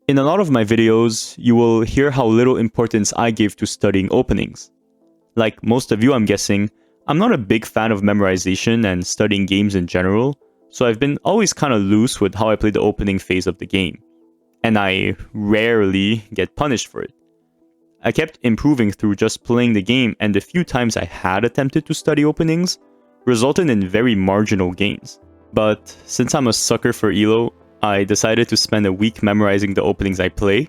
In a lot of my videos, you will hear how little importance I give to studying openings. Like most of you, I'm guessing, I'm not a big fan of memorization and studying games in general, so I've been always kind of loose with how I play the opening phase of the game. And I rarely get punished for it. I kept improving through just playing the game, and the few times I had attempted to study openings resulted in very marginal gains. But since I'm a sucker for ELO, I decided to spend a week memorizing the openings I play.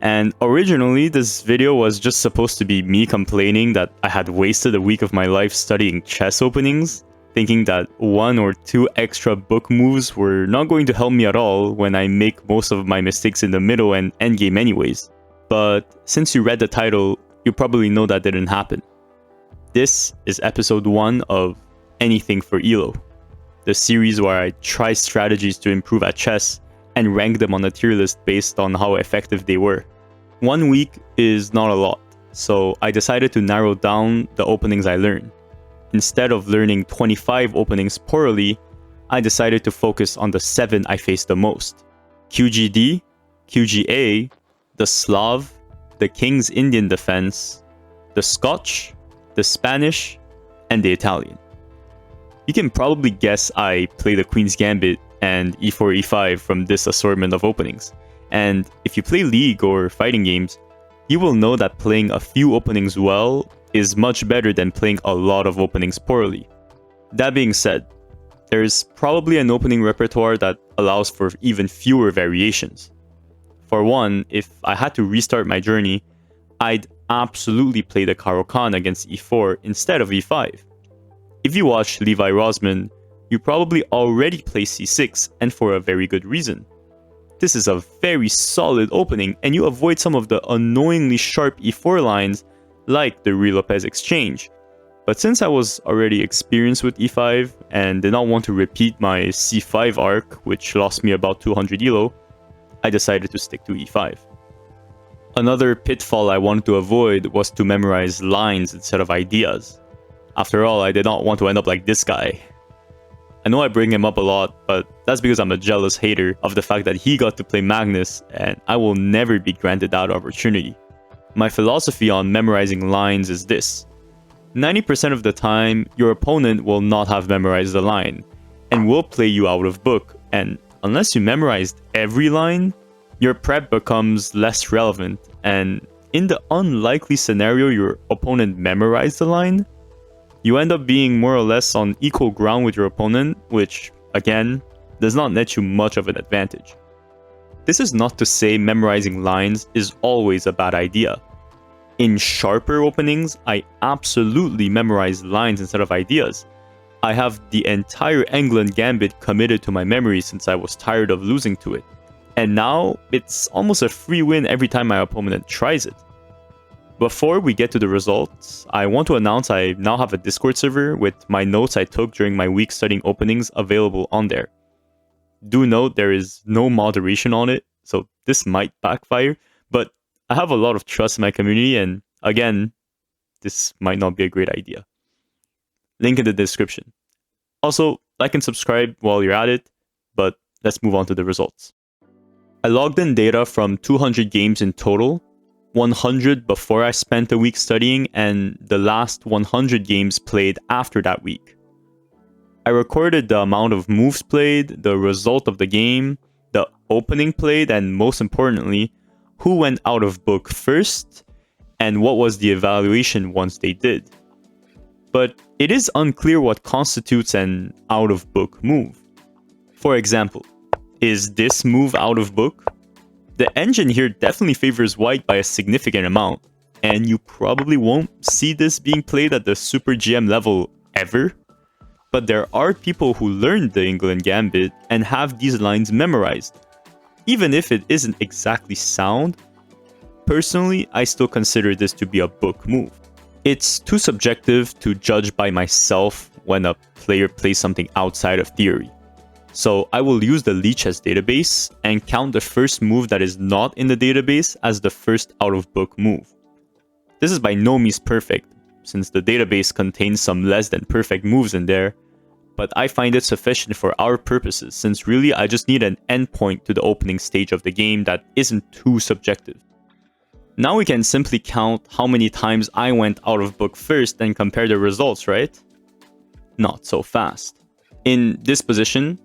And originally, this video was just supposed to be me complaining that I had wasted a week of my life studying chess openings, thinking that 1 or 2 extra book moves were not going to help me at all when I make most of my mistakes in the middle and endgame anyways. But since you read the title, you probably know that didn't happen. This is episode 1 of Anything for ELO, the series where I try strategies to improve at chess and rank them on a tier list based on how effective they were. 1 week is not a lot, so I decided to narrow down the openings I learned. Instead of learning 25 openings poorly, I decided to focus on the 7 I faced the most. QGD, QGA, the Slav, the King's Indian Defense, the Scotch, the Spanish, and the Italian. You can probably guess I play the Queen's Gambit and e4, e5 from this assortment of openings. And if you play League or fighting games, you will know that playing a few openings well is much better than playing a lot of openings poorly. That being said, there's probably an opening repertoire that allows for even fewer variations. For one, if I had to restart my journey, I'd absolutely play the Caro-Kann against e4 instead of e5. If you watch Levi Rosman, you probably already play c6, and for a very good reason. This is a very solid opening, and you avoid some of the annoyingly sharp e4 lines like the Ruy Lopez exchange. But since I was already experienced with e5 and did not want to repeat my c5 arc, which lost me about 200 elo, I decided to stick to e5. Another pitfall I wanted to avoid was to memorize lines instead of ideas. After all, I did not want to end up like this guy. I know I bring him up a lot, but that's because I'm a jealous hater of the fact that he got to play Magnus, and I will never be granted that opportunity. My philosophy on memorizing lines is this: 90% of the time, your opponent will not have memorized the line, and will play you out of book, and unless you memorized every line, your prep becomes less relevant, and in the unlikely scenario your opponent memorized the line, you end up being more or less on equal ground with your opponent, which, again, does not net you much of an advantage. This is not to say memorizing lines is always a bad idea. In sharper openings, I absolutely memorize lines instead of ideas. I have the entire England Gambit committed to my memory since I was tired of losing to it. And now, it's almost a free win every time my opponent tries it. Before we get to the results, I want to announce I now have a Discord server with my notes I took during my week studying openings available on there. Do note there is no moderation on it, so this might backfire, but I have a lot of trust in my community, and again, this might not be a great idea. Link in the description. Also, like and subscribe while you're at it, but let's move on to the results. I logged in data from 200 games in total, 100 before I spent a week studying, and the last 100 games played after that week. I recorded the amount of moves played, the result of the game, the opening played, and most importantly, who went out of book first, and what was the evaluation once they did. But it is unclear what constitutes an out of book move. For example, is this move out of book? The engine here definitely favors white by a significant amount, and you probably won't see this being played at the Super GM level ever. But there are people who learned the England Gambit and have these lines memorized. Even if it isn't exactly sound, personally, I still consider this to be a book move. It's too subjective to judge by myself when a player plays something outside of theory. So I will use the Lichess database and count the first move that is not in the database as the first out-of-book move. This is by no means perfect, since the database contains some less than perfect moves in there, but I find it sufficient for our purposes since really I just need an endpoint to the opening stage of the game that isn't too subjective. Now we can simply count how many times I went out of book first and compare the results, right? Not so fast. In this position,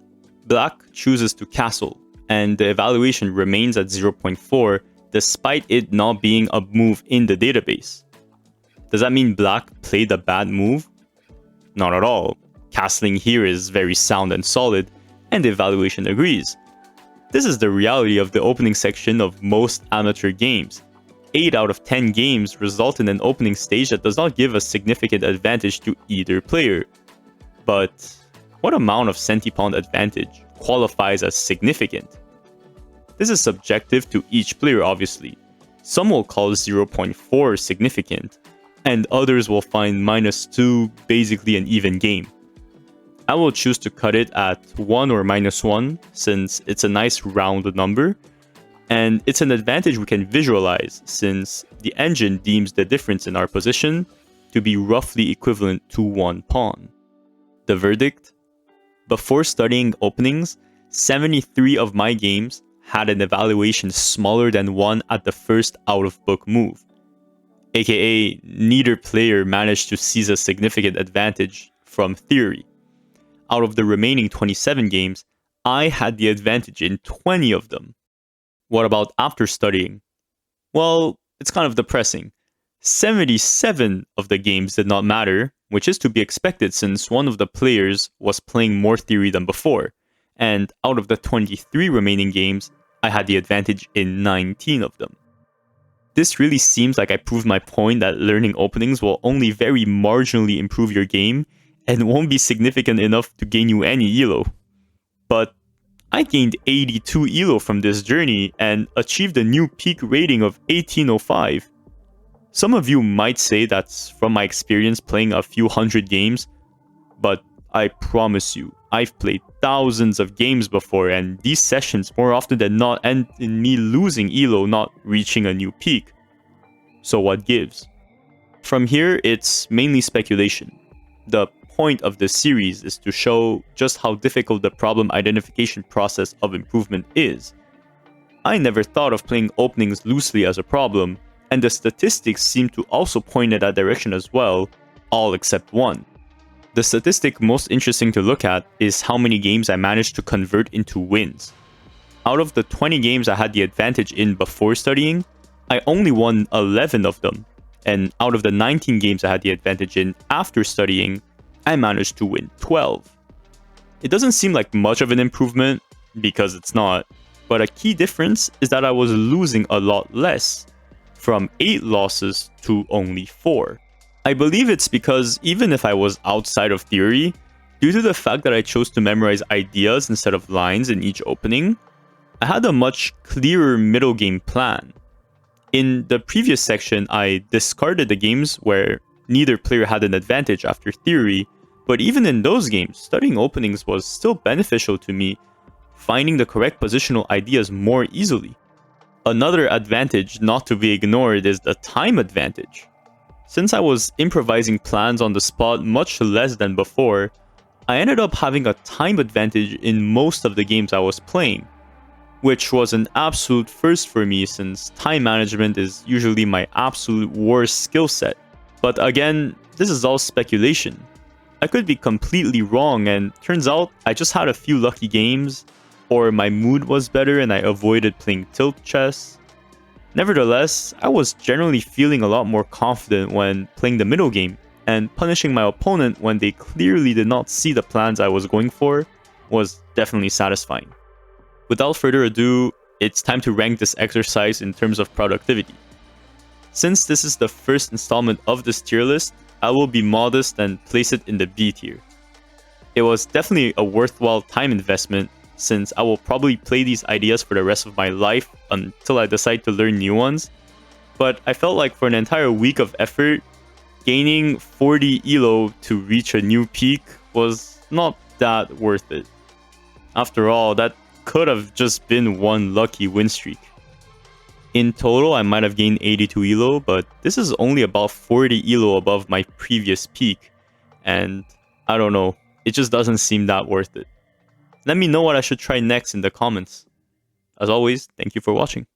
Black chooses to castle, and the evaluation remains at 0.4 despite it not being a move in the database. Does that mean Black played a bad move? Not at all. Castling here is very sound and solid, and the evaluation agrees. This is the reality of the opening section of most amateur games. 8 out of 10 games result in an opening stage that does not give a significant advantage to either player. But what amount of centipond advantage qualifies as significant? This is subjective to each player, obviously. Some will call 0.4 significant, and others will find -2 basically an even game. I will choose to cut it at 1 or -1 since it's a nice round number, and it's an advantage we can visualize since the engine deems the difference in our position to be roughly equivalent to 1 pawn. The verdict? Before studying openings, 73 of my games had an evaluation smaller than 1 at the first out-of-book move. AKA, neither player managed to seize a significant advantage from theory. Out of the remaining 27 games, I had the advantage in 20 of them. What about after studying? Well, it's kind of depressing. 77 of the games did not matter, which is to be expected since one of the players was playing more theory than before, and out of the 23 remaining games, I had the advantage in 19 of them. This really seems like I proved my point that learning openings will only very marginally improve your game and won't be significant enough to gain you any elo. But I gained 82 elo from this journey and achieved a new peak rating of 1805. Some of you might say that's from my experience playing a few hundred games, but I promise you, I've played thousands of games before, and these sessions more often than not end in me losing elo, not reaching a new peak. So what gives? From here, it's mainly speculation. The point of this series is to show just how difficult the problem identification process of improvement is. I never thought of playing openings loosely as a problem, and the statistics seem to also point in that direction as well, all except one. The statistic most interesting to look at is how many games I managed to convert into wins. Out of the 20 games I had the advantage in before studying, I only won 11 of them, and out of the 19 games I had the advantage in after studying, I managed to win 12. It doesn't seem like much of an improvement, because it's not, but a key difference is that I was losing a lot less, from 8 losses to only 4. I believe it's because even if I was outside of theory, due to the fact that I chose to memorize ideas instead of lines in each opening, I had a much clearer middle game plan. In the previous section, I discarded the games where neither player had an advantage after theory, but even in those games, studying openings was still beneficial to me, finding the correct positional ideas more easily. Another advantage not to be ignored is the time advantage. Since I was improvising plans on the spot much less than before, I ended up having a time advantage in most of the games I was playing, which was an absolute first for me since time management is usually my absolute worst skill set. But again, this is all speculation. I could be completely wrong, and turns out I just had a few lucky games, or my mood was better and I avoided playing tilt chess. Nevertheless, I was generally feeling a lot more confident when playing the middle game, and punishing my opponent when they clearly did not see the plans I was going for was definitely satisfying. Without further ado, it's time to rank this exercise in terms of productivity. Since this is the first installment of this tier list, I will be modest and place it in the B tier. It was definitely a worthwhile time investment, since I will probably play these ideas for the rest of my life until I decide to learn new ones, but I felt like for an entire week of effort, gaining 40 elo to reach a new peak was not that worth it. After all, that could have just been one lucky win streak. In total, I might have gained 82 elo, but this is only about 40 elo above my previous peak, and I don't know, it just doesn't seem that worth it. Let me know what I should try next in the comments. As always, thank you for watching.